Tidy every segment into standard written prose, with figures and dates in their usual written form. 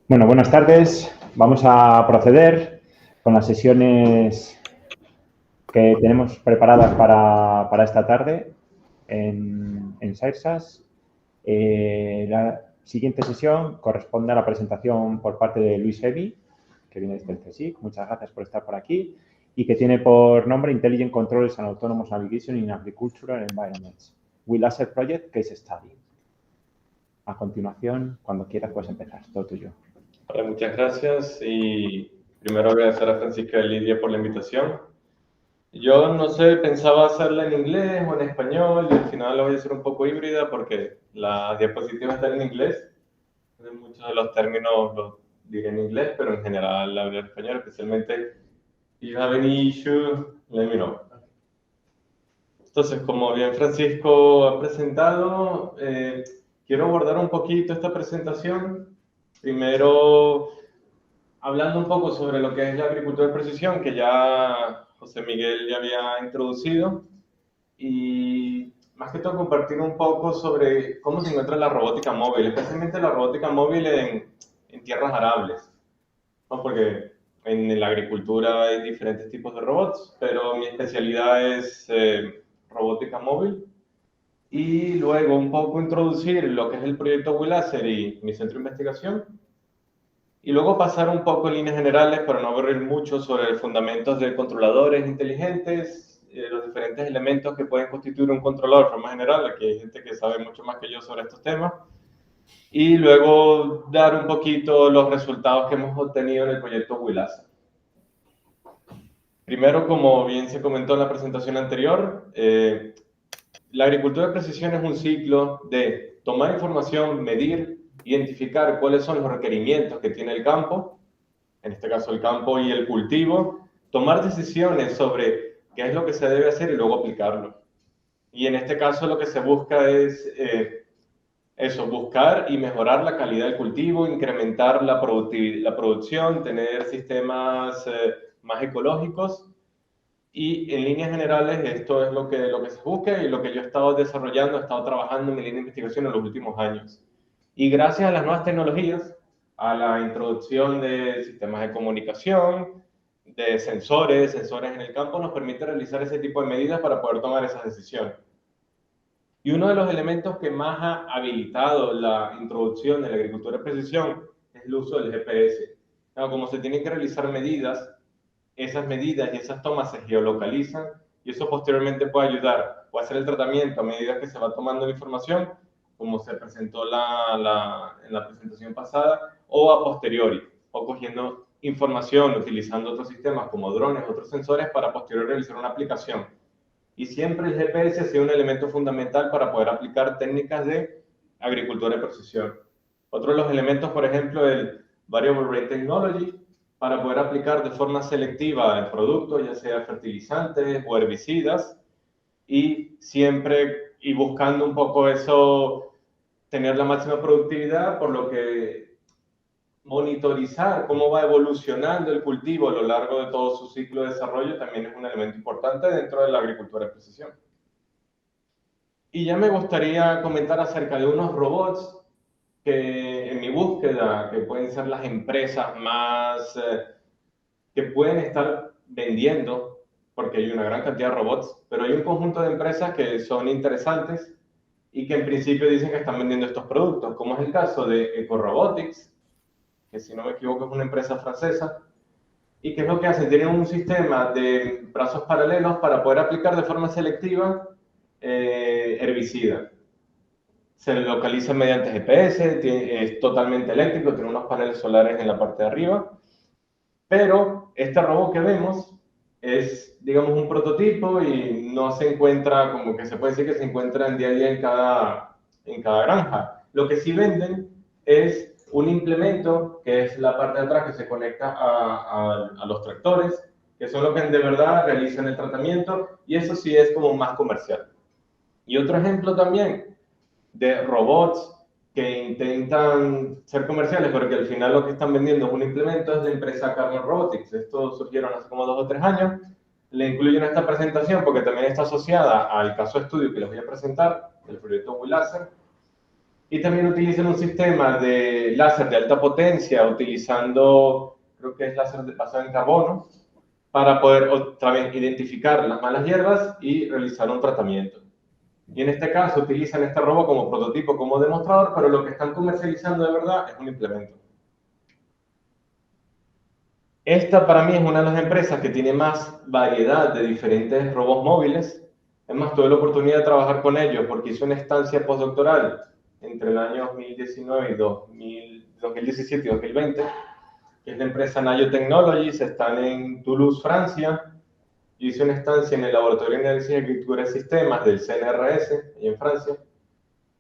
Bueno, buenas tardes. Vamos a proceder con las sesiones que tenemos preparadas para esta tarde en SAIRSAS. La siguiente sesión corresponde a la presentación por parte de Luis Evi, que viene desde el CSIC. Muchas gracias por estar por aquí y que tiene por nombre Intelligent Controls and Autonomous Navigation in Agricultural Environments. WILASER Project Case Study. A continuación, cuando quieras, puedes empezar. Todo tuyo. Hola, muchas gracias y primero agradecer a Francisca y Lidia por la invitación. Yo no sé, pensaba hacerla en inglés o en español y al final la voy a hacer un poco híbrida porque las diapositivas están en inglés. Muchos de los términos los diré en inglés, pero en general la hablo en español, especialmente if you have any issue, let me know. Entonces, como bien Francisco ha presentado, quiero abordar un poquito esta presentación. Primero, hablando un poco sobre lo que es la agricultura de precisión, que ya José Miguel ya había introducido, y más que todo compartir un poco sobre cómo se encuentra la robótica móvil, especialmente la robótica móvil en tierras arables, ¿no? Porque en la agricultura hay diferentes tipos de robots, pero mi especialidad es robótica móvil. Y luego un poco introducir lo que es el proyecto WILASER y mi centro de investigación. Y luego pasar un poco en líneas generales, para no aburrir mucho, sobre los fundamentos de controladores inteligentes, los diferentes elementos que pueden constituir un controlador de forma general. Aquí hay gente que sabe mucho más que yo sobre estos temas. Y luego dar un poquito los resultados que hemos obtenido en el proyecto WILASER. Primero, como bien se comentó en la presentación anterior, la agricultura de precisión es un ciclo de tomar información, medir, identificar cuáles son los requerimientos que tiene el campo, en este caso el campo y el cultivo, tomar decisiones sobre qué es lo que se debe hacer y luego aplicarlo. Y en este caso lo que se busca es buscar y mejorar la calidad del cultivo, incrementar la producción, tener sistemas más ecológicos. Y en líneas generales esto es lo que se busca y lo que yo he estado desarrollando, he estado trabajando en mi línea de investigación en los últimos años. Y gracias a las nuevas tecnologías, a la introducción de sistemas de comunicación, de sensores en el campo, nos permite realizar ese tipo de medidas para poder tomar esas decisiones. Y uno de los elementos que más ha habilitado la introducción de la agricultura de precisión es el uso del GPS. Como se tienen que realizar medidas, esas medidas y esas tomas se geolocalizan y eso posteriormente puede ayudar o hacer el tratamiento a medida que se va tomando la información, como se presentó en la presentación pasada, o a posteriori, o cogiendo información utilizando otros sistemas como drones, otros sensores para posterior realizar una aplicación. Y siempre el GPS ha sido un elemento fundamental para poder aplicar técnicas de agricultura de precisión. Otro de los elementos, por ejemplo, el Variable Rate Technology, para poder aplicar de forma selectiva el producto, ya sea fertilizantes o herbicidas, y siempre y buscando un poco eso, tener la máxima productividad, por lo que monitorizar cómo va evolucionando el cultivo a lo largo de todo su ciclo de desarrollo también es un elemento importante dentro de la agricultura de precisión. Y ya me gustaría comentar acerca de unos robots que en mi búsqueda, que pueden ser las empresas más que pueden estar vendiendo, porque hay una gran cantidad de robots, pero hay un conjunto de empresas que son interesantes y que en principio dicen que están vendiendo estos productos, como es el caso de EcoRobotics, que si no me equivoco es una empresa francesa, y que es lo que hacen, tienen un sistema de brazos paralelos para poder aplicar de forma selectiva herbicida. Se localiza mediante GPS, es totalmente eléctrico, tiene unos paneles solares en la parte de arriba, pero este robot que vemos es, digamos, un prototipo y no se encuentra, como que se puede decir que se encuentra en día a día en cada granja. Lo que sí venden es un implemento, que es la parte de atrás que se conecta a los tractores, que son los que de verdad realizan el tratamiento, y eso sí es como más comercial. Y otro ejemplo también de robots que intentan ser comerciales, pero que al final lo que están vendiendo es un implemento, es la empresa Carmen Robotics. Estos surgieron hace como 2 o 3 años. Le incluyo en esta presentación porque también está asociada al caso de estudio que les voy a presentar, del proyecto WILASER. Y también utilizan un sistema de láser de alta potencia, utilizando, creo que es láser basado en carbono, para poder otra vez identificar las malas hierbas y realizar un tratamiento. Y en este caso utilizan este robot como prototipo, como demostrador, pero lo que están comercializando de verdad es un implemento. Esta para mí es una de las empresas que tiene más variedad de diferentes robots móviles. Es más, tuve la oportunidad de trabajar con ellos porque hice una estancia postdoctoral entre el año 2019 y 2017 y 2020, que es la empresa Nayo Technologies, están en Toulouse, Francia. Yo hice una estancia en el Laboratorio de Análisis de Arquitectura de Sistemas del CNRS, ahí en Francia,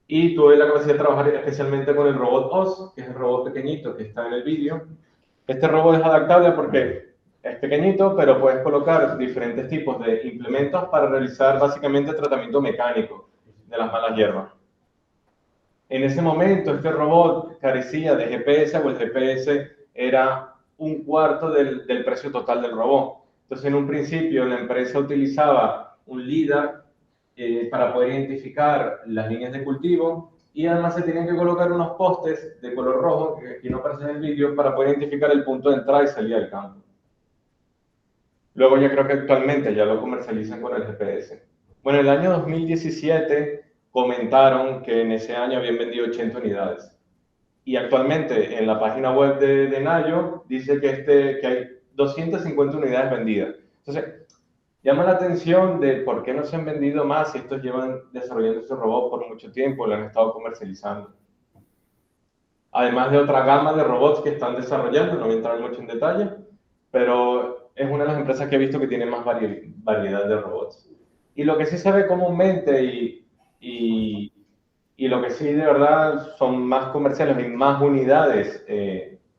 y tuve la capacidad de trabajar especialmente con el robot OS, que es el robot pequeñito que está en el vídeo. Este robot es adaptable porque es pequeñito, pero puedes colocar diferentes tipos de implementos para realizar básicamente tratamiento mecánico de las malas hierbas. En ese momento, este robot carecía de GPS, o el GPS era un cuarto del precio total del robot. Entonces, en un principio, la empresa utilizaba un LiDAR para poder identificar las líneas de cultivo, y además se tenían que colocar unos postes de color rojo, que aquí no aparecen en el vídeo, para poder identificar el punto de entrada y salida del campo. Luego ya creo que actualmente ya lo comercializan con el GPS. Bueno, en el año 2017 comentaron que en ese año habían vendido 80 unidades. Y actualmente en la página web de Nayo dice que hay 250 unidades vendidas. Entonces, llama la atención de por qué no se han vendido más si estos llevan desarrollando este robot por mucho tiempo y lo han estado comercializando. Además de otra gama de robots que están desarrollando, no voy a entrar mucho en detalle, pero es una de las empresas que he visto que tiene más variedad de robots. Y lo que sí se ve comúnmente y lo que sí de verdad son más comerciales y más unidades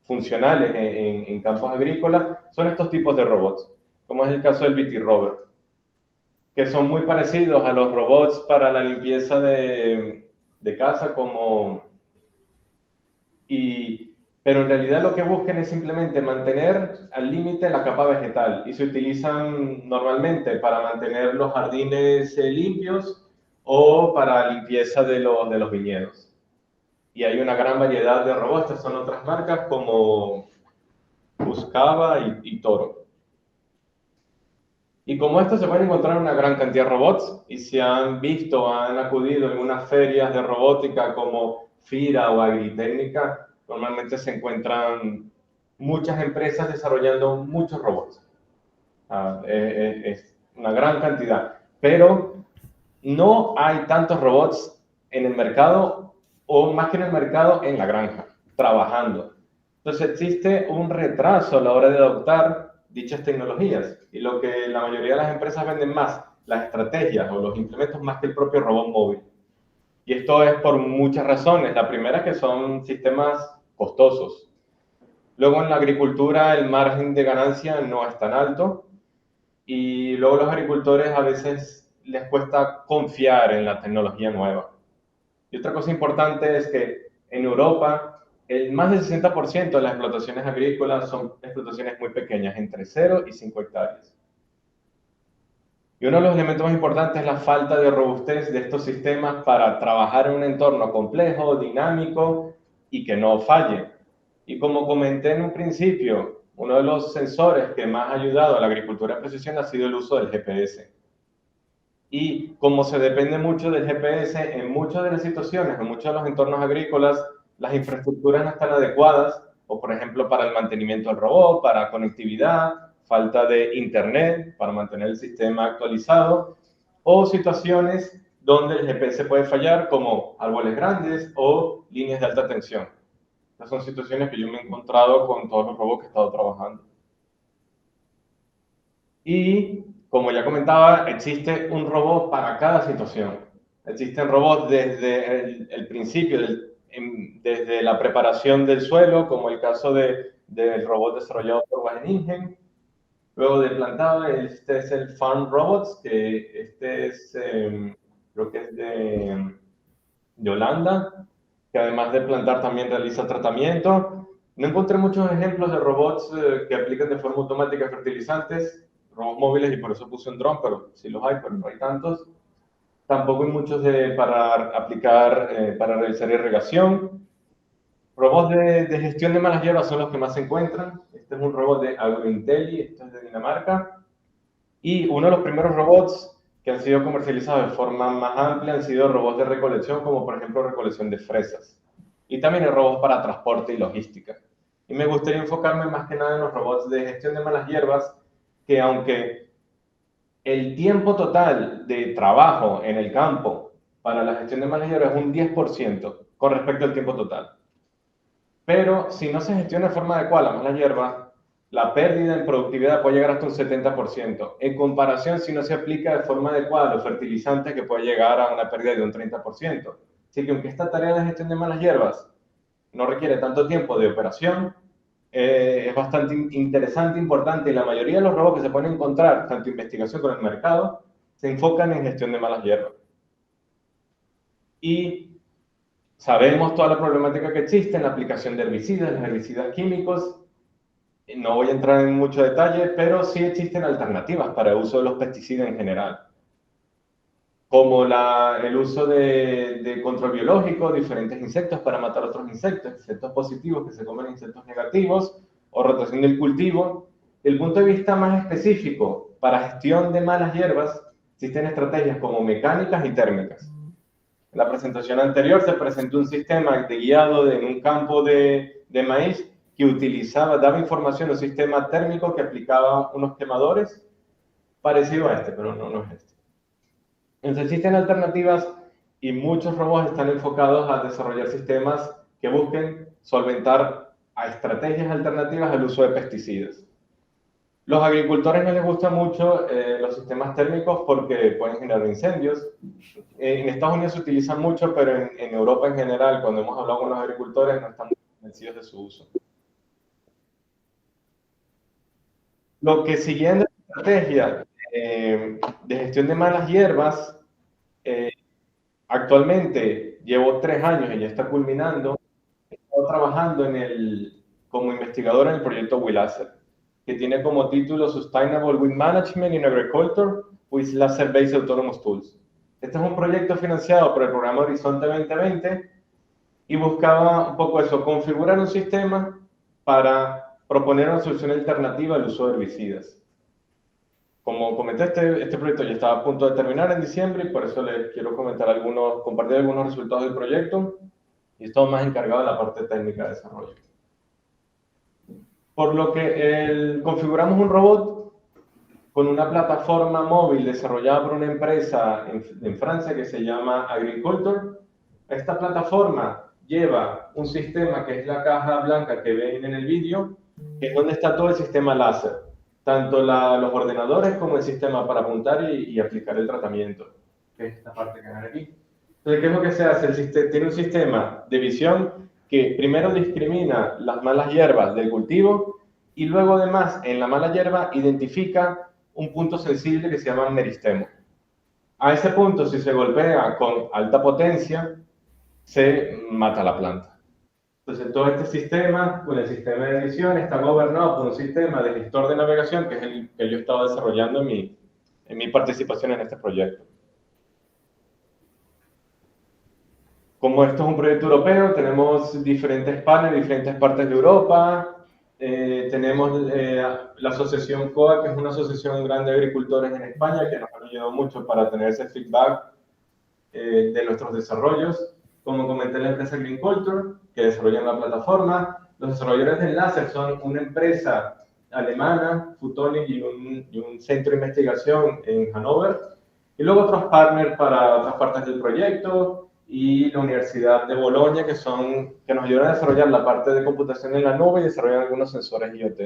funcionales en campos agrícolas son estos tipos de robots, como es el caso del BT Rover, que son muy parecidos a los robots para la limpieza de casa pero en realidad lo que buscan es simplemente mantener al límite la capa vegetal y se utilizan normalmente para mantener los jardines limpios o para limpieza de los viñedos. Y hay una gran variedad de robots, estas son otras marcas como Buscava y Toro. Y como esto se pueden encontrar una gran cantidad de robots y se han visto, han acudido en unas ferias de robótica como FIRA o Agritécnica, normalmente se encuentran muchas empresas desarrollando muchos robots. Es una gran cantidad, pero no hay tantos robots en el mercado, o más que en el mercado, en la granja, trabajando. Entonces existe un retraso a la hora de adoptar dichas tecnologías, y lo que la mayoría de las empresas venden más, las estrategias o los implementos, más que el propio robot móvil. Y esto es por muchas razones. La primera, que son sistemas costosos. Luego, en la agricultura el margen de ganancia no es tan alto, y luego los agricultores a veces les cuesta confiar en la tecnología nueva. Y otra cosa importante es que en Europa más del 60% de las explotaciones agrícolas son explotaciones muy pequeñas, entre 0 y 5 hectáreas. Y uno de los elementos más importantes es la falta de robustez de estos sistemas para trabajar en un entorno complejo, dinámico y que no falle. Y como comenté en un principio, uno de los sensores que más ha ayudado a la agricultura de precisión ha sido el uso del GPS. Y como se depende mucho del GPS, en muchas de las situaciones, en muchos de los entornos agrícolas, las infraestructuras no están adecuadas, o por ejemplo para el mantenimiento del robot, para conectividad, falta de internet para mantener el sistema actualizado, o situaciones donde el GPS puede fallar, como árboles grandes o líneas de alta tensión. Estas son situaciones que yo me he encontrado con todos los robots que he estado trabajando. Y como ya comentaba, existe un robot para cada situación. Existen robots desde el principio, desde la preparación del suelo, como el caso del robot desarrollado por Wageningen. Luego de plantado, este es el Farm Robots, que este es, creo que es de Holanda, que además de plantar también realiza tratamiento. No encontré muchos ejemplos de robots que aplican de forma automática fertilizantes, robots móviles, y por eso puse un dron, pero sí los hay, pero no hay tantos. Tampoco hay muchos para aplicar, para realizar irrigación. Robots de gestión de malas hierbas son los que más se encuentran. Este es un robot de Agrointelli, esto es de Dinamarca. Y uno de los primeros robots que han sido comercializados de forma más amplia han sido robots de recolección, como por ejemplo recolección de fresas. Y también hay robots para transporte y logística. Y me gustaría enfocarme más que nada en los robots de gestión de malas hierbas, que aunque el tiempo total de trabajo en el campo para la gestión de malas hierbas es un 10% con respecto al tiempo total. Pero si no se gestiona de forma adecuada la mala hierba, la pérdida en productividad puede llegar hasta un 70%. En comparación, si no se aplica de forma adecuada los fertilizantes, que puede llegar a una pérdida de un 30%. Así que aunque esta tarea de gestión de malas hierbas no requiere tanto tiempo de operación, es bastante interesante, importante, y la mayoría de los robots que se pueden encontrar, tanto investigación como en el mercado, se enfocan en gestión de malas hierbas. Y sabemos toda la problemática que existe en la aplicación de herbicidas, los herbicidas químicos. No voy a entrar en mucho detalle, pero sí existen alternativas para el uso de los pesticidas en general, como el uso de control biológico, diferentes insectos para matar otros insectos, insectos positivos que se comen insectos negativos, o rotación del cultivo. Desde el punto de vista más específico, para gestión de malas hierbas, existen estrategias como mecánicas y térmicas. En la presentación anterior se presentó un sistema de guiado en un campo de maíz que daba información a un sistema térmico que aplicaba unos quemadores parecido a este, pero no es este. Entonces existen alternativas y muchos robots están enfocados a desarrollar sistemas que busquen solventar a estrategias alternativas al uso de pesticidas. Los agricultores no les gustan mucho los sistemas térmicos porque pueden generar incendios. En Estados Unidos se utilizan mucho, pero en Europa en general, cuando hemos hablado con los agricultores, no están muy convencidos de su uso. Lo que siguiendo la estrategia de gestión de malas hierbas, actualmente llevo 3 años y ya está culminando. Estoy trabajando como investigador en el proyecto WILASER, que tiene como título Sustainable Weed Management in Agriculture with Laser-Based Autonomous Tools. Este es un proyecto financiado por el programa Horizonte 2020 y buscaba un poco eso, configurar un sistema para proponer una solución alternativa al uso de herbicidas. Como comenté, este proyecto ya estaba a punto de terminar en diciembre y por eso les quiero compartir algunos resultados del proyecto, y estamos más encargados de la parte técnica de desarrollo. Por lo que configuramos un robot con una plataforma móvil desarrollada por una empresa en Francia que se llama Agriculture. Esta plataforma lleva un sistema que es la caja blanca que ven en el vídeo, que es donde está todo el sistema láser, tanto los ordenadores como el sistema para apuntar y aplicar el tratamiento, que es esta parte que ven aquí. Entonces, ¿qué es lo que se hace? Tiene un sistema de visión que primero discrimina las malas hierbas del cultivo y luego además en la mala hierba identifica un punto sensible que se llama meristemo. A ese punto, si se golpea con alta potencia, se mata la planta. Entonces, todo este sistema, con el sistema de edición, está gobernado por un sistema de gestor de navegación, que es el que yo estaba desarrollando en mi participación en este proyecto. Como esto es un proyecto europeo, tenemos diferentes partners en diferentes partes de Europa. Tenemos la asociación COA, que es una asociación grande de agricultores en España, que nos ha ayudado mucho para tener ese feedback de nuestros desarrollos. Como comenté, la empresa Greenculture, que desarrolla la plataforma. Los desarrolladores del láser son una empresa alemana, Photonics, y un centro de investigación en Hannover. Y luego otros partners para otras partes del proyecto, y la Universidad de Bolonia, que nos ayudan a desarrollar la parte de computación en la nube y desarrollan algunos sensores IoT.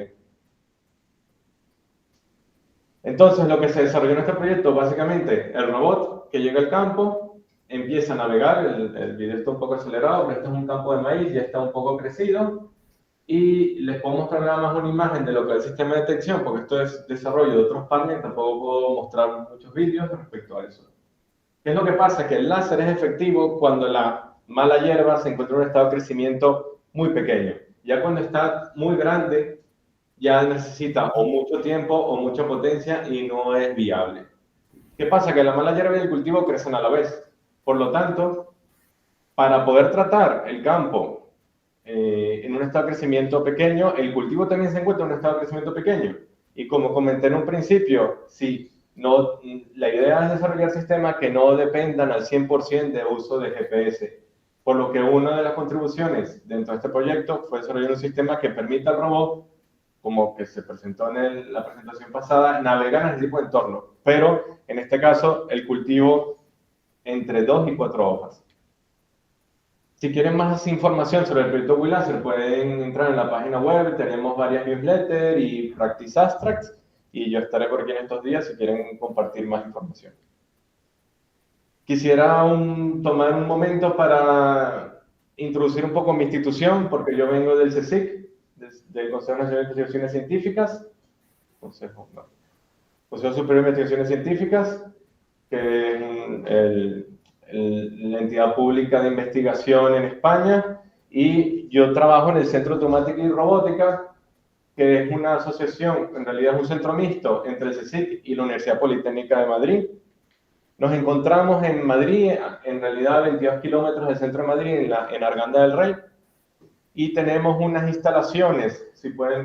Entonces, lo que se desarrolló en este proyecto, básicamente, el robot que llega al campo, empieza a navegar, el video está un poco acelerado, pero este es un campo de maíz, ya está un poco crecido, y les puedo mostrar nada más una imagen de lo que es el sistema de detección, porque esto es desarrollo de otros partners, tampoco puedo mostrar muchos vídeos respecto a eso. ¿Qué es lo que pasa? Que el láser es efectivo cuando la mala hierba se encuentra en un estado de crecimiento muy pequeño. Ya cuando está muy grande, ya necesita o mucho tiempo o mucha potencia y no es viable. ¿Qué pasa? Que la mala hierba y el cultivo crecen a la vez. Por lo tanto, para poder tratar el campo en un estado de crecimiento pequeño, el cultivo también se encuentra en un estado de crecimiento pequeño. Y como comenté en un principio, si no, la idea es desarrollar sistemas que no dependan al 100% de uso de GPS. Por lo que una de las contribuciones dentro de este proyecto fue desarrollar un sistema que permita al robot, como que se presentó en la presentación pasada, navegar en ese tipo de entorno. Pero en este caso, el cultivo entre 2 y 4 hojas. Si quieren más información sobre el proyecto WeLaser, pueden entrar en la página web. Tenemos varias newsletters y practice abstracts. Y yo estaré por aquí en estos días si quieren compartir más información. Quisiera tomar un momento para introducir un poco mi institución, porque yo vengo del CSIC, del Consejo Nacional de Investigaciones Científicas, Consejo Superior de Investigaciones Científicas, que es la entidad pública de investigación en España, y yo trabajo en el Centro de Automática y Robótica, que es una asociación, en realidad es un centro mixto entre el CSIC y la Universidad Politécnica de Madrid. Nos encontramos en Madrid, en realidad a 22 kilómetros del centro de Madrid, en Arganda del Rey, y tenemos unas instalaciones,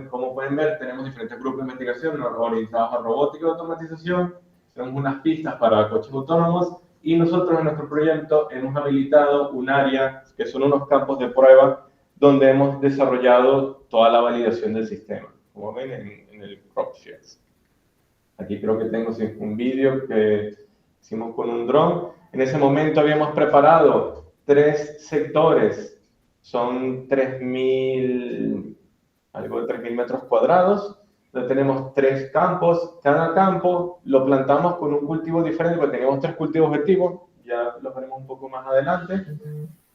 como pueden ver, tenemos diferentes grupos de investigación orientados a robótica y automatización, tenemos unas pistas para coches autónomos, y nosotros en nuestro proyecto hemos habilitado un área que son unos campos de prueba donde hemos desarrollado toda la validación del sistema, como ven en el CropShields. Aquí creo que tengo un vídeo que hicimos con un dron. En ese momento habíamos preparado 3 sectores, son 3.000, algo de 3.000 metros cuadrados. Entonces tenemos 3 campos, cada campo lo plantamos con un cultivo diferente, porque teníamos 3 cultivos objetivos, ya los veremos un poco más adelante.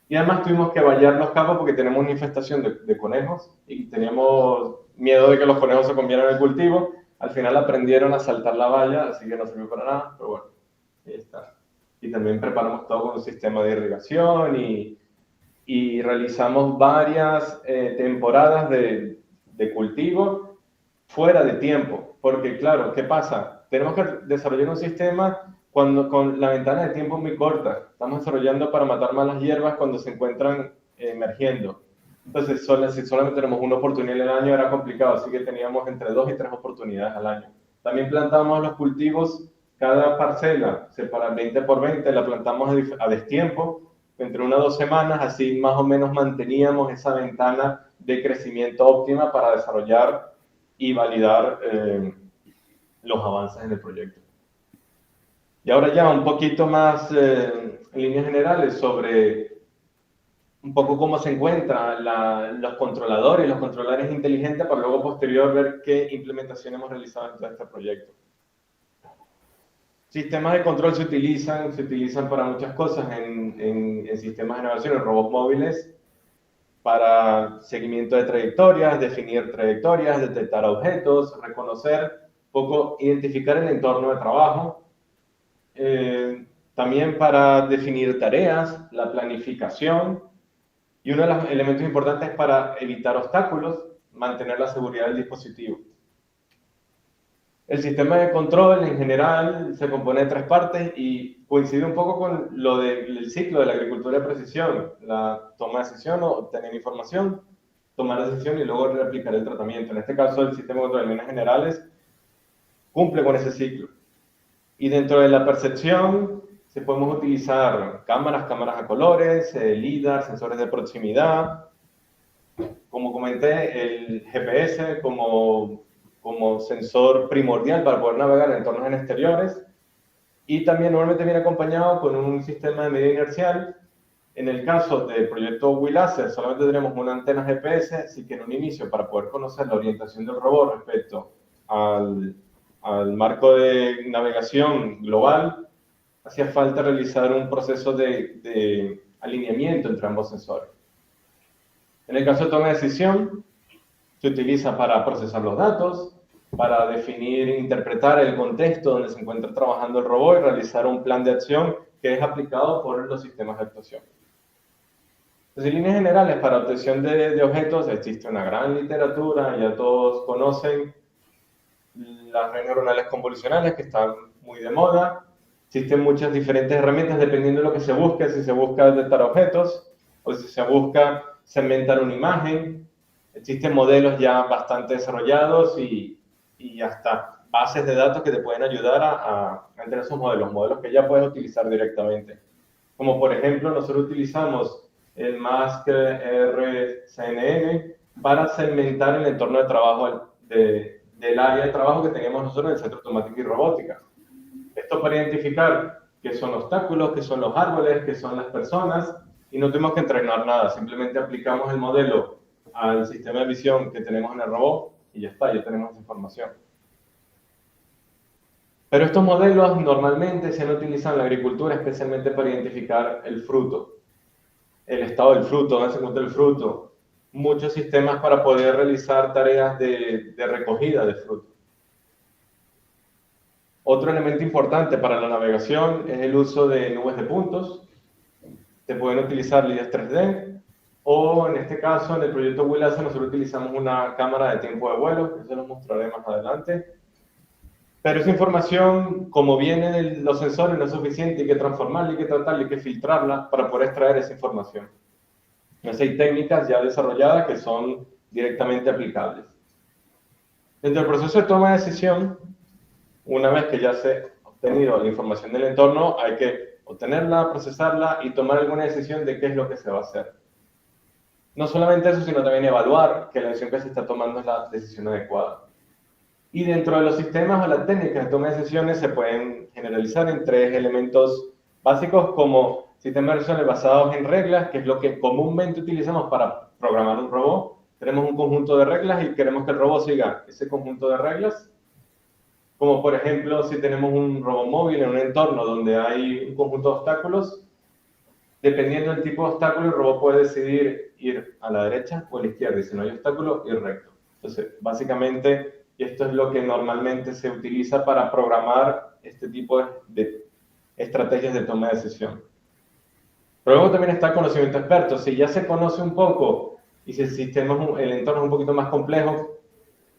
Y además tuvimos que vallar los campos porque tenemos una infestación de conejos y teníamos miedo de que los conejos se comieran el cultivo. Al final aprendieron a saltar la valla, así que no sirvió para nada, pero bueno, ahí está. Y también preparamos todo con un sistema de irrigación y realizamos varias temporadas de cultivo fuera de tiempo. Porque claro, ¿qué pasa? Tenemos que desarrollar un sistema con la ventana de tiempo muy corta. Estamos desarrollando para matar malas hierbas cuando se encuentran emergiendo. Entonces, si solamente tenemos una oportunidad al año era complicado, así que teníamos entre 2 y 3 oportunidades al año. También plantamos los cultivos, cada parcela, separa 20 por 20, la plantamos a destiempo, entre 1 a 2 semanas, así más o menos manteníamos esa ventana de crecimiento óptima para desarrollar y validar los avances en el proyecto. Y ahora ya un poquito más en líneas generales sobre un poco cómo se encuentran los controladores y los controladores inteligentes para luego posterior ver qué implementación hemos realizado en todo este proyecto. Sistemas de control se utilizan para muchas cosas en sistemas de navegación, en robots móviles, para seguimiento de trayectorias, definir trayectorias, detectar objetos, reconocer, identificar el entorno de trabajo, también para definir tareas, la planificación, y uno de los elementos importantes es para evitar obstáculos, mantener la seguridad del dispositivo. El sistema de control en general se compone de 3 partes y coincide un poco con lo del ciclo de la agricultura de precisión, la toma de decisión o obtener información, tomar la decisión y luego replicar el tratamiento. En este caso, el sistema de control en líneas generales cumple con ese ciclo. Y dentro de la percepción, se podemos utilizar cámaras a colores, LIDAR, sensores de proximidad. Como comenté, el GPS como sensor primordial para poder navegar en entornos en exteriores. Y también normalmente viene acompañado con un sistema de medida inercial. En el caso del proyecto WeLaser, solamente tenemos una antena GPS, así que en un inicio, para poder conocer la orientación del robot respecto al marco de navegación global, hacía falta realizar un proceso de alineamiento entre ambos sensores. En el caso de toma de decisión, se utiliza para procesar los datos, para definir e interpretar el contexto donde se encuentra trabajando el robot y realizar un plan de acción que es aplicado por los sistemas de actuación. Entonces, en líneas generales, para obtención de objetos existe una gran literatura, ya todos conocen las redes neuronales convolucionales que están muy de moda. Existen muchas diferentes herramientas dependiendo de lo que se busque, si se busca detectar objetos o si se busca segmentar una imagen. Existen modelos ya bastante desarrollados y hasta bases de datos que te pueden ayudar a entender esos modelos que ya puedes utilizar directamente. Como por ejemplo, nosotros utilizamos el Mask RCNN para segmentar el entorno de trabajo del área de trabajo que tenemos nosotros en el Centro de Automática y Robótica. Esto para identificar qué son obstáculos, qué son los árboles, qué son las personas, y no tuvimos que entrenar nada, simplemente aplicamos el modelo al sistema de visión que tenemos en el robot y ya está, ya tenemos esa información. Pero estos modelos normalmente se han utilizado en la agricultura especialmente para identificar el fruto, el estado del fruto, dónde se encuentra el fruto, muchos sistemas para poder realizar tareas de recogida de fruto. Otro elemento importante para la navegación es el uso de nubes de puntos. Se pueden utilizar líneas 3D o en este caso en el proyecto Willasa nosotros utilizamos una cámara de tiempo de vuelo, que se los mostraré más adelante. Pero esa información, como viene de los sensores, no es suficiente, hay que transformarla, hay que tratarla, hay que filtrarla para poder extraer esa información. Entonces hay técnicas ya desarrolladas que son directamente aplicables. Dentro del proceso de toma de decisión, una vez que ya se ha obtenido la información del entorno, hay que obtenerla, procesarla y tomar alguna decisión de qué es lo que se va a hacer. No solamente eso, sino también evaluar que la decisión que se está tomando es la decisión adecuada. Y dentro de los sistemas o las técnicas de toma de decisiones se pueden generalizar en 3 elementos básicos como sistemas de decisiones basados en reglas, que es lo que comúnmente utilizamos para programar un robot. Tenemos un conjunto de reglas y queremos que el robot siga ese conjunto de reglas. Como por ejemplo, si tenemos un robot móvil en un entorno donde hay un conjunto de obstáculos, dependiendo del tipo de obstáculo, el robot puede decidir ir a la derecha o a la izquierda, y si no hay obstáculo, ir recto. Entonces, básicamente, esto es lo que normalmente se utiliza para programar este tipo de estrategias de toma de decisión. Pero luego también está el conocimiento experto. Si ya se conoce un poco y si el sistema, el entorno es un poquito más complejo,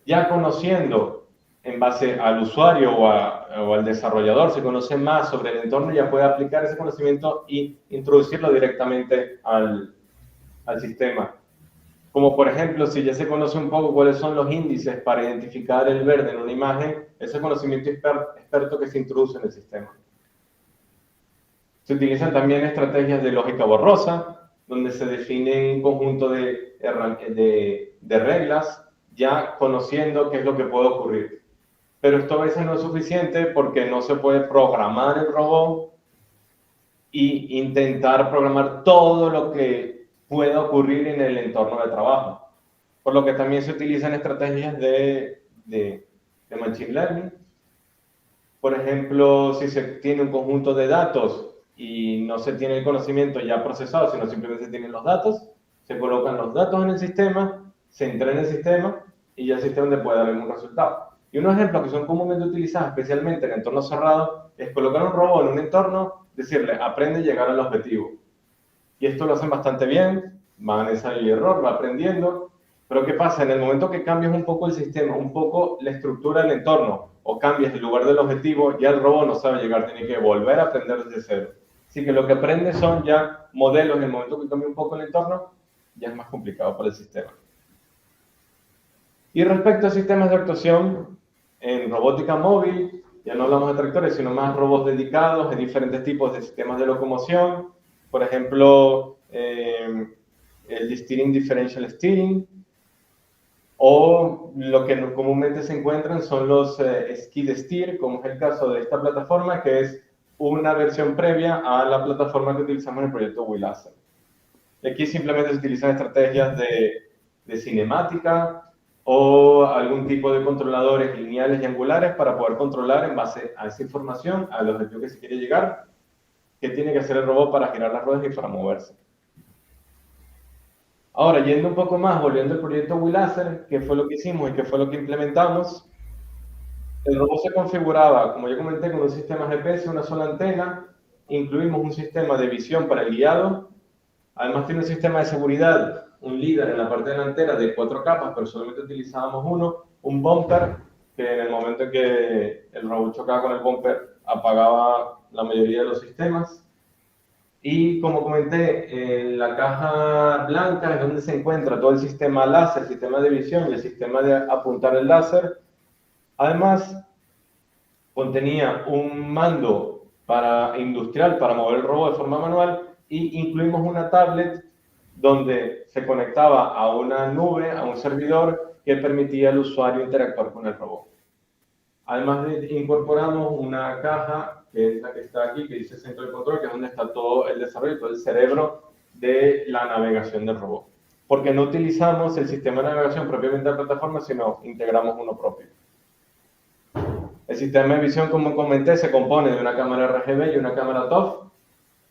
ya conociendo en base al usuario o al desarrollador, se conoce más sobre el entorno, ya puede aplicar ese conocimiento y introducirlo directamente al sistema. Como por ejemplo, si ya se conoce un poco cuáles son los índices para identificar el verde en una imagen, ese conocimiento experto que se introduce en el sistema. Se utilizan también estrategias de lógica borrosa, donde se define un conjunto de reglas, ya conociendo qué es lo que puede ocurrir. Pero esto a veces no es suficiente porque no se puede programar el robot e intentar programar todo lo que pueda ocurrir en el entorno de trabajo. Por lo que también se utilizan estrategias de Machine Learning. Por ejemplo, si se tiene un conjunto de datos y no se tiene el conocimiento ya procesado, sino simplemente se tienen los datos, se colocan los datos en el sistema, se entrena el sistema y ya el sistema le puede dar algún resultado. Y unos ejemplos que son comúnmente utilizados, especialmente en entornos cerrados, es colocar un robot en un entorno, decirle, aprende a llegar al objetivo. Y esto lo hacen bastante bien, va en ensayo y error, va aprendiendo. Pero ¿qué pasa? En el momento que cambias un poco el sistema, un poco la estructura del entorno, o cambias el lugar del objetivo, ya el robot no sabe llegar, tiene que volver a aprender desde cero. Así que lo que aprende son ya modelos, en el momento que cambia un poco el entorno, ya es más complicado para el sistema. Y respecto a sistemas de actuación, en robótica móvil, ya no hablamos de tractores, sino más robots dedicados, de diferentes tipos de sistemas de locomoción. Por ejemplo, el Steering Differential Steering, o lo que comúnmente se encuentran son los Skid Steer, como es el caso de esta plataforma, que es una versión previa a la plataforma que utilizamos en el proyecto Willasa. Aquí simplemente se utilizan estrategias de cinemática, o algún tipo de controladores lineales y angulares para poder controlar en base a esa información, al objetivo que se quiere llegar, qué tiene que hacer el robot para girar las ruedas y para moverse. Ahora, yendo un poco más, volviendo al proyecto Willasa, que fue lo que hicimos y que fue lo que implementamos, el robot se configuraba, como ya comenté, con un sistema GPS, una sola antena, incluimos un sistema de visión para el guiado, además tiene un sistema de seguridad, un líder en la parte delantera de 4 capas, pero solamente utilizábamos uno, un bumper, que en el momento en que el robot chocaba con el bumper, apagaba la mayoría de los sistemas. Y como comenté, en la caja blanca es donde se encuentra todo el sistema láser, el sistema de visión y el sistema de apuntar el láser. Además, contenía un mando industrial para mover el robot de forma manual y incluimos una tablet donde se conectaba a una nube, a un servidor que permitía al usuario interactuar con el robot. Además incorporamos una caja, que es la que está aquí, que dice centro de control, que es donde está todo el desarrollo, todo el cerebro de la navegación del robot. Porque no utilizamos el sistema de navegación propiamente de la plataforma, sino integramos uno propio. El sistema de visión, como comenté, se compone de una cámara RGB y una cámara TOF.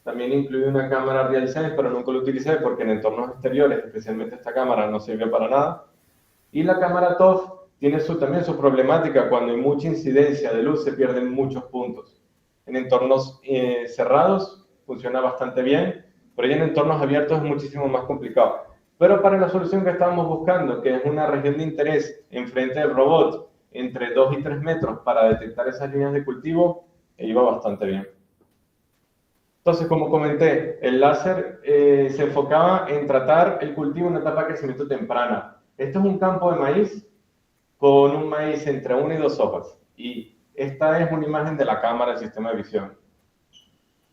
También incluye una cámara RealSense, pero nunca lo utilicé porque en entornos exteriores, especialmente esta cámara, no sirve para nada. Y la cámara TOF tiene también su problemática. Cuando hay mucha incidencia de luz se pierden muchos puntos. En entornos cerrados funciona bastante bien, pero ya en entornos abiertos es muchísimo más complicado. Pero para la solución que estábamos buscando, que es una región de interés enfrente del robot, entre 2 y 3 metros para detectar esas líneas de cultivo, iba bastante bien. Entonces, como comenté, el láser se enfocaba en tratar el cultivo en una etapa de crecimiento temprana. Esto es un campo de maíz con un maíz entre 1 y 2 hojas. Y esta es una imagen de la cámara del sistema de visión.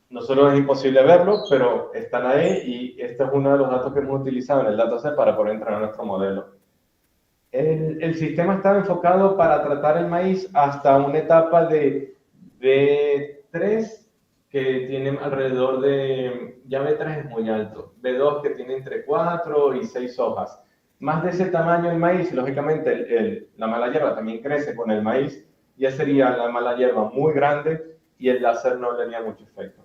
Nosotros es imposible verlo, pero están ahí y este es uno de los datos que hemos utilizado en el dataset para poder entrenar nuestro modelo. El sistema estaba enfocado para tratar el maíz hasta una etapa de B3, que tiene alrededor de, ya B3 es muy alto, B2 que tiene entre 4 y 6 hojas. Más de ese tamaño el maíz, lógicamente la mala hierba también crece con el maíz, ya sería la mala hierba muy grande y el láser no le haría mucho efecto.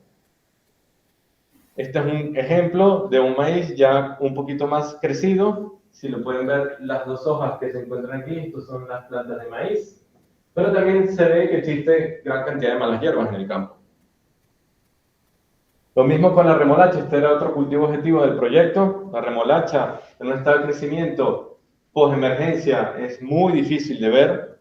Este es un ejemplo de un maíz ya un poquito más crecido. Si lo pueden ver, las 2 hojas que se encuentran aquí, estas son las plantas de maíz. Pero también se ve que existe gran cantidad de malas hierbas en el campo. Lo mismo con la remolacha. Este era otro cultivo objetivo del proyecto. La remolacha en un estado de crecimiento post-emergencia es muy difícil de ver.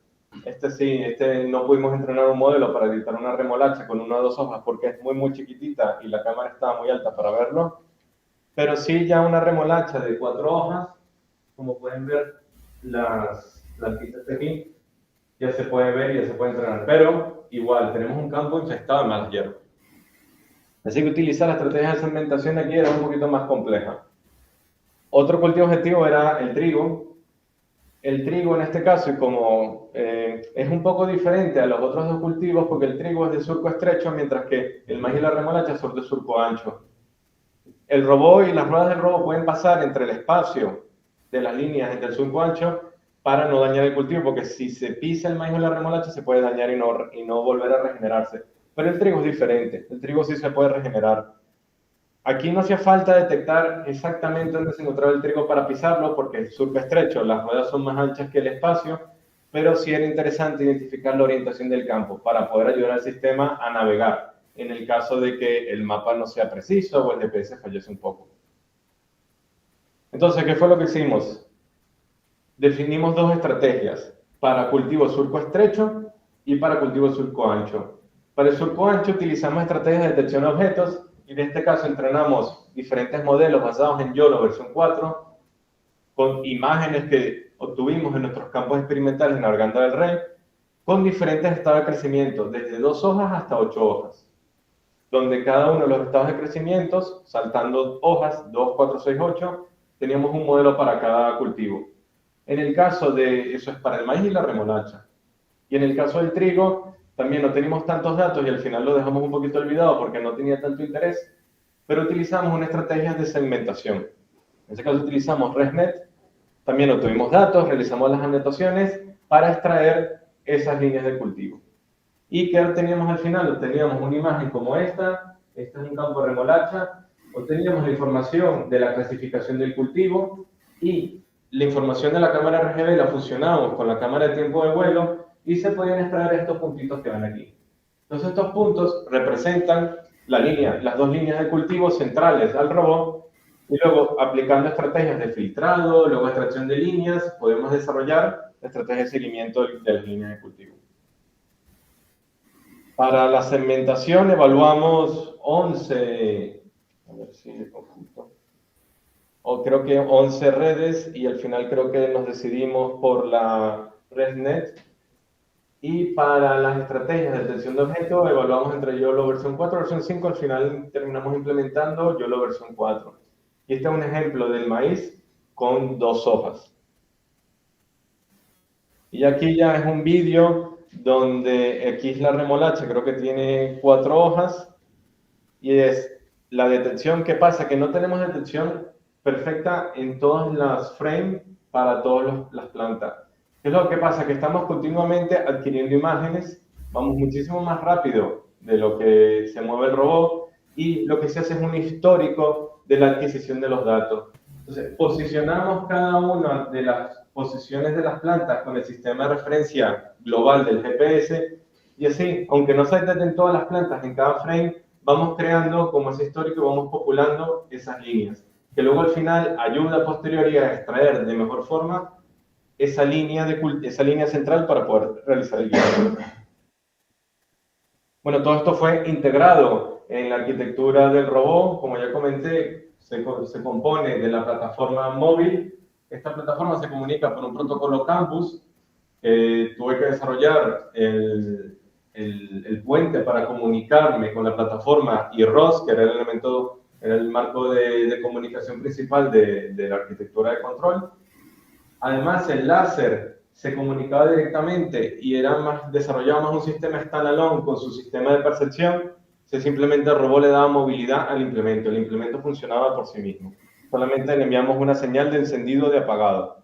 No pudimos entrenar un modelo para editar una remolacha con 1 o 2 hojas porque es muy chiquitita y la cámara estaba muy alta para verlo. Pero sí ya una remolacha de 4 hojas, como pueden ver, las plantitas de aquí, ya se puede ver y ya se puede entrenar. Pero igual, tenemos un campo infestado de malas hierbas. Así que utilizar la estrategia de segmentación aquí era un poquito más compleja. Otro cultivo objetivo era el trigo. El trigo en este caso, y como es un poco diferente a los otros 2 cultivos, porque el trigo es de surco estrecho, mientras que el maíz y la remolacha son de surco ancho. El robot y las ruedas del robot pueden pasar entre el espacio de las líneas entre el surco ancho para no dañar el cultivo, porque si se pisa el maíz o la remolacha se puede dañar y no volver a regenerarse. Pero el trigo es diferente, el trigo sí se puede regenerar. Aquí no hacía falta detectar exactamente dónde se encontraba el trigo para pisarlo, porque el surco estrecho, las ruedas son más anchas que el espacio, pero sí era interesante identificar la orientación del campo para poder ayudar al sistema a navegar, en el caso de que el mapa no sea preciso o el GPS fallece un poco. Entonces, ¿qué fue lo que hicimos? Definimos 2 estrategias, para cultivo surco estrecho y para cultivo surco ancho. Para el surco ancho utilizamos estrategias de detección de objetos y en este caso entrenamos diferentes modelos basados en YOLO versión 4 con imágenes que obtuvimos en nuestros campos experimentales en Arganda del Rey con diferentes estados de crecimiento, desde 2 hojas hasta 8 hojas, donde cada uno de los estados de crecimiento, saltando hojas, 2, 4, 6, 8, teníamos un modelo para cada cultivo. En el caso de, eso es para el maíz y la remolacha. Y en el caso del trigo, también no teníamos tantos datos y al final lo dejamos un poquito olvidado porque no tenía tanto interés, pero utilizamos una estrategia de segmentación. En este caso utilizamos ResNet, también obtuvimos datos, realizamos las anotaciones para extraer esas líneas de cultivo. ¿Y qué obteníamos al final? Obteníamos una imagen como esta es un campo de remolacha, obteníamos la información de la clasificación del cultivo y la información de la cámara RGB la fusionamos con la cámara de tiempo de vuelo y se podían extraer estos puntitos que ven aquí. Entonces estos puntos representan las 2 líneas de cultivo centrales al robot y luego aplicando estrategias de filtrado, luego extracción de líneas, podemos desarrollar la estrategia de seguimiento de las líneas de cultivo. Para la segmentación evaluamos 11, a ver si le conjunto, o creo que 11 redes, y al final creo que nos decidimos por la RedNet. Y para las estrategias de detección de objetos evaluamos entre YOLO versión 4 y versión 5, al final terminamos implementando YOLO versión 4. Y este es un ejemplo del maíz con 2 hojas. Y aquí ya es un vídeo donde aquí es la remolacha, creo que tiene 4 hojas, y es la detección. ¿Qué pasa? Que no tenemos detección perfecta en todas las frames para todas las plantas. ¿Qué es lo que pasa? Que estamos continuamente adquiriendo imágenes, vamos muchísimo más rápido de lo que se mueve el robot, y lo que se hace es un histórico de la adquisición de los datos. Entonces, posicionamos cada una de las posiciones de las plantas con el sistema de referencia global del GPS, y así, aunque no se detecten todas las plantas en cada frame, vamos creando como ese histórico y vamos populando esas líneas, que luego al final ayuda a posteriori a extraer de mejor forma esa línea central para poder realizar el guiado. Bueno, todo esto fue integrado en la arquitectura del robot. Como ya comenté, se compone de la plataforma móvil. Esta plataforma se comunica por un protocolo Campus. Tuve que desarrollar el puente para comunicarme con la plataforma y ROS, que era el elemento, era el marco de comunicación principal de la arquitectura de control. Además, el láser se comunicaba directamente y desarrollaba más un sistema standalone con su sistema de percepción. Simplemente el robot le daba movilidad al implemento. El implemento funcionaba por sí mismo. Solamente le enviamos una señal de encendido o de apagado.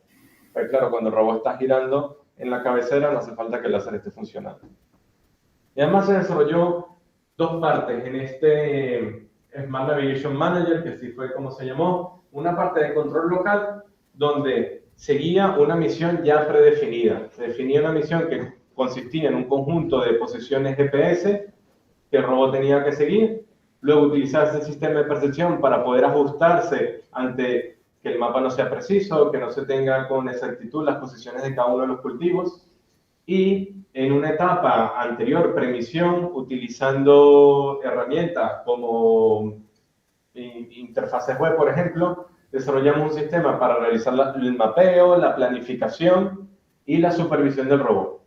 Pero claro, cuando el robot está girando en la cabecera, no hace falta que el láser esté funcionando. Y además se desarrolló 2 partes en este Smart Navigation Manager, que así fue como se llamó. Una parte de control local, donde seguía una misión ya predefinida. Se definía una misión que consistía en un conjunto de posiciones GPS que el robot tenía que seguir. Luego utilizar ese sistema de percepción para poder ajustarse ante que el mapa no sea preciso, que no se tenga con exactitud las posiciones de cada uno de los cultivos. Y en una etapa anterior, premisión, utilizando herramientas como interfaces web, por ejemplo, desarrollamos un sistema para realizar el mapeo, la planificación y la supervisión del robot.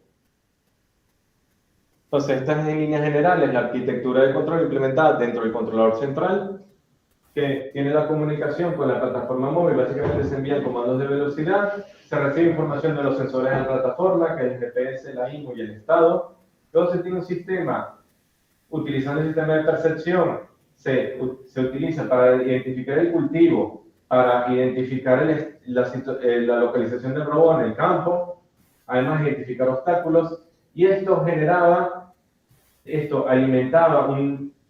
Entonces, esta es en líneas generales la arquitectura de control implementada dentro del controlador central, que tiene la comunicación con la plataforma móvil. Básicamente se envían comandos de velocidad, se recibe información de los sensores de la plataforma, que es el GPS, la IMU y el estado. Luego se tiene un sistema, utilizando el sistema de percepción, se utiliza para identificar el cultivo, para identificar la localización del robot en el campo, además identificar obstáculos, y esto alimentaba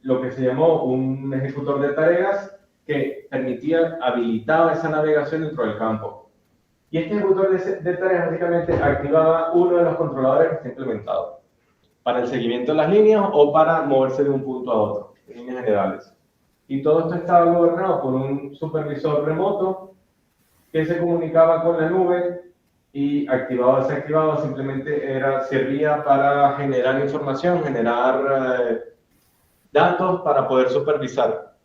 lo que se llamó un ejecutor de tareas que habilitaba esa navegación dentro del campo. Y este ejecutor de tareas básicamente activaba uno de los controladores que está implementado para el seguimiento de las líneas o para moverse de un punto a otro, en líneas generales. Y todo esto estaba gobernado por un supervisor remoto que se comunicaba con la nube y activaba o desactivaba, simplemente servía para generar información, generar datos para poder supervisar,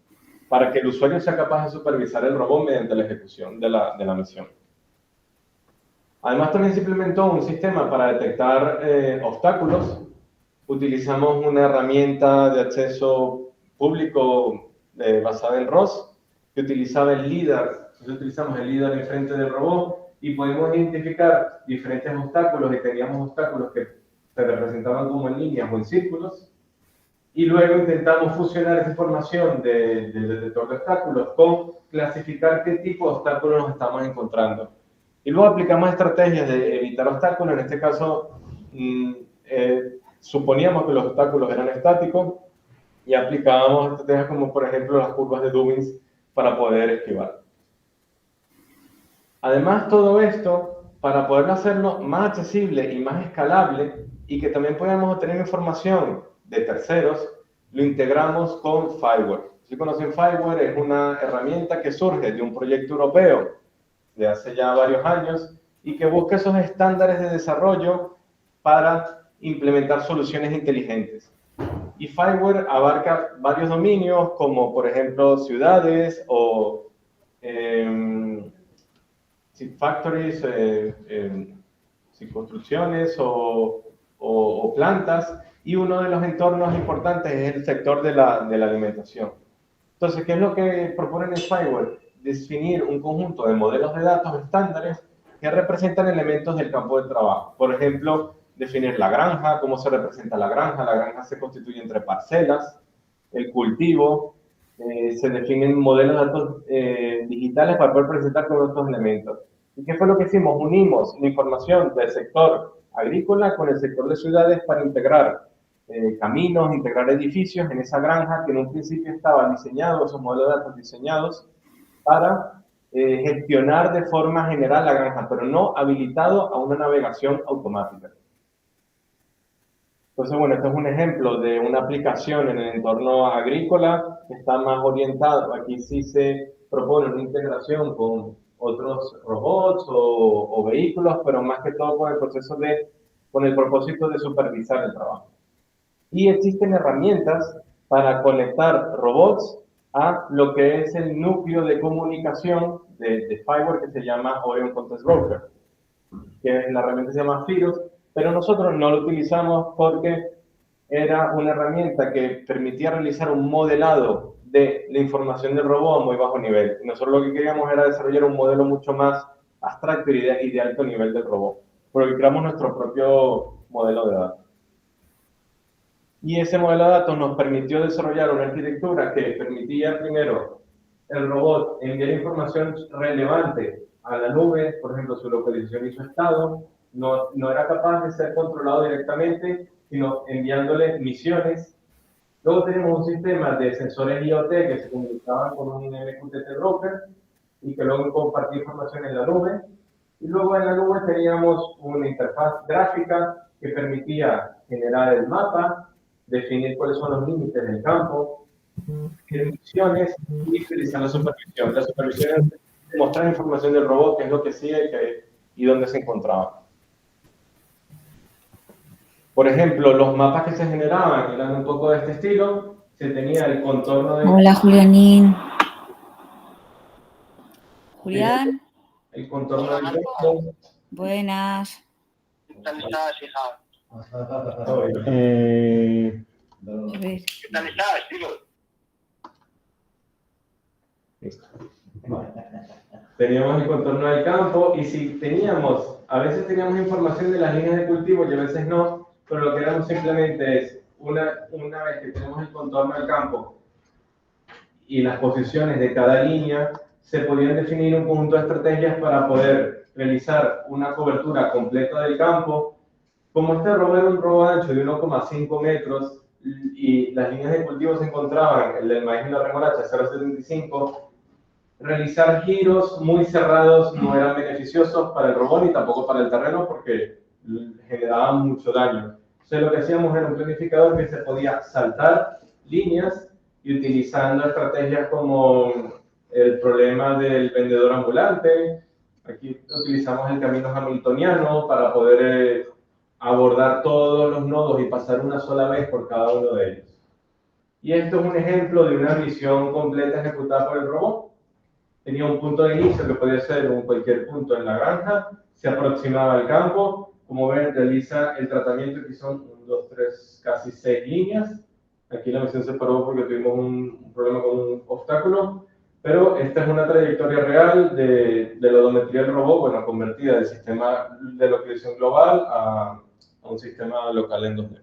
para que el usuario sea capaz de supervisar el robot mediante la ejecución de la misión. Además, también se implementó un sistema para detectar obstáculos. Utilizamos una herramienta de acceso público basada en ROS, que utilizaba el LiDAR. Entonces utilizamos el LiDAR enfrente del robot y podemos identificar diferentes obstáculos, y teníamos obstáculos que se representaban como en líneas o en círculos, y luego intentamos fusionar esa información del detector de obstáculos con clasificar qué tipo de obstáculos nos estamos encontrando. Y luego aplicamos estrategias de evitar obstáculos. En este caso, suponíamos que los obstáculos eran estáticos y aplicábamos estrategias como, por ejemplo, las curvas de Dubbins para poder esquivar. Además, todo esto, para poder hacerlo más accesible y más escalable, y que también podamos obtener información de terceros, lo integramos con Fireware. Si conocen Fireware, es una herramienta que surge de un proyecto europeo de hace ya varios años y que busca esos estándares de desarrollo para implementar soluciones inteligentes. Y Fireware abarca varios dominios, como por ejemplo ciudades o factories, construcciones o plantas. Y uno de los entornos importantes es el sector de la alimentación. Entonces, ¿qué es lo que proponen en Fireware? Definir un conjunto de modelos de datos estándares que representan elementos del campo de trabajo. Por ejemplo, definir la granja, cómo se representa la granja se constituye entre parcelas, el cultivo, se definen modelos de datos digitales para poder presentar todos estos elementos. ¿Y qué fue lo que hicimos? Unimos la información del sector agrícola con el sector de ciudades para integrar caminos, integrar edificios en esa granja que en un principio estaban diseñados, esos modelos de datos diseñados para gestionar de forma general la granja, pero no habilitado a una navegación automática. Entonces, bueno, este es un ejemplo de una aplicación en el entorno agrícola que está más orientado. Aquí sí se propone una integración con otros robots o vehículos, pero más que todo con el propósito de supervisar el trabajo. Y existen herramientas para conectar robots a lo que es el núcleo de comunicación de Fireware que se llama Orion Context Broker, que la herramienta se llama Firus, pero nosotros no lo utilizamos porque era una herramienta que permitía realizar un modelado de la información del robot a muy bajo nivel. Y nosotros lo que queríamos era desarrollar un modelo mucho más abstracto y de alto nivel del robot, porque creamos nuestro propio modelo de datos. Y ese modelo de datos nos permitió desarrollar una arquitectura que permitía primero el robot enviar información relevante a la nube, por ejemplo, su localización y su estado. No era capaz de ser controlado directamente, sino enviándole misiones. Luego tenemos un sistema de sensores IoT que se comunicaban con un MQTT broker y que luego compartía información en la nube. Y luego en la nube teníamos una interfaz gráfica que permitía generar el mapa, definir cuáles son los límites del campo, misiones y utilizar la supervisión. La supervisión es mostrar información del robot, qué es lo que sigue y dónde se encontraba. Por ejemplo, los mapas que se generaban eran un poco de este estilo. Se tenía el contorno de... Hola, Julianín. Julián. El contorno del campo. Buenas. ¿Qué tal estás, hija? ¿Qué tal estás, tío? Listo. Teníamos el contorno del campo y si a veces teníamos información de las líneas de cultivo y a veces no, pero lo que éramos simplemente es, una vez que tenemos el contorno del campo y las posiciones de cada línea, se podían definir un conjunto de estrategias para poder realizar una cobertura completa del campo. Como este robot era un robot ancho de 1,5 metros y las líneas de cultivo se encontraban, el del maíz y la remolacha 0,75, realizar giros muy cerrados no eran beneficiosos para el robot ni tampoco para el terreno porque generaban mucho daño. Entonces lo que hacíamos era un planificador que se podía saltar líneas y utilizando estrategias como el problema del vendedor ambulante. Aquí utilizamos el camino hamiltoniano para poder abordar todos los nodos y pasar una sola vez por cada uno de ellos. Y esto es un ejemplo de una misión completa ejecutada por el robot. Tenía un punto de inicio que podía ser cualquier punto en la granja, se aproximaba al campo, como ven realiza el tratamiento que son 1, 2, 3, casi 6 líneas. Aquí la misión se paró porque tuvimos un problema con un obstáculo, pero esta es una trayectoria real de la odometría del robot, bueno, convertida del sistema de localización global a un sistema local en 2D.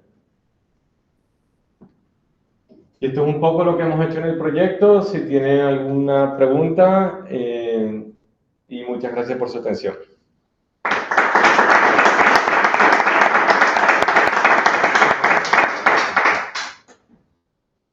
Y esto es un poco lo que hemos hecho en el proyecto. Si tienen alguna pregunta, y muchas gracias por su atención.